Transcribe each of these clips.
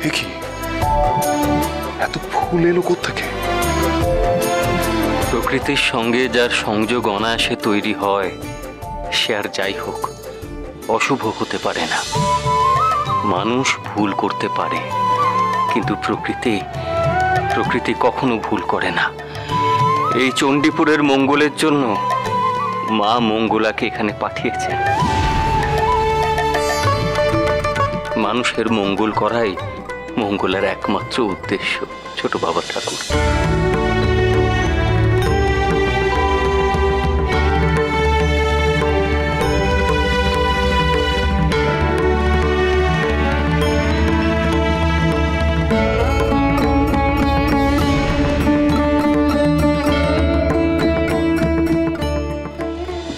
কি এত ফুল এলো কোত্থেকে? প্রকৃতির সঙ্গে যার সংযোগ অনায়াসে তৈরি হয় সে আর যাই হোক অশুভ হতে পারে না। মানুষ ভুল করতে পারে, কিন্তু প্রকৃতি কখনো ভুল করে না। এই চণ্ডীপুরের মঙ্গলের জন্য মা মঙ্গলাকে এখানে পাঠিয়েছেন। মানুষের মঙ্গল করাই মঙ্গলের একমাত্র উদ্দেশ্য ছোট বাবা ঠাকুর।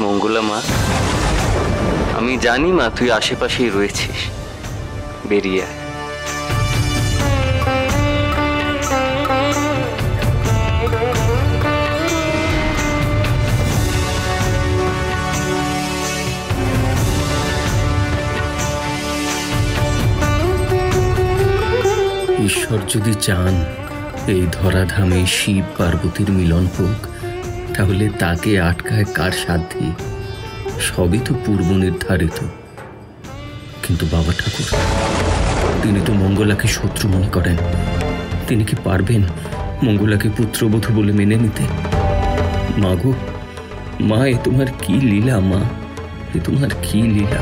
মঙ্গলা মা, আমি জানি মা তুই আশেপাশেই রয়েছিস, বেরিয়ে আয়। ঈশ্বর যদি চান এই ধরাধামে শিব পার্বতীর মিলন হোক, তাহলে তাকে আটকায় কার সাধ্যে? সবই তো পূর্ব নির্ধারিত। কিন্তু বাবা ঠাকুর, তিনি তো মঙ্গলাকে শত্রু মনে করেন। তিনি কি পারবেন মঙ্গলাকে পুত্রবধূ বলে মেনে নিতে? মা গো মা, এ তোমার কি লীলা মা, এ তোমার কি লীলা?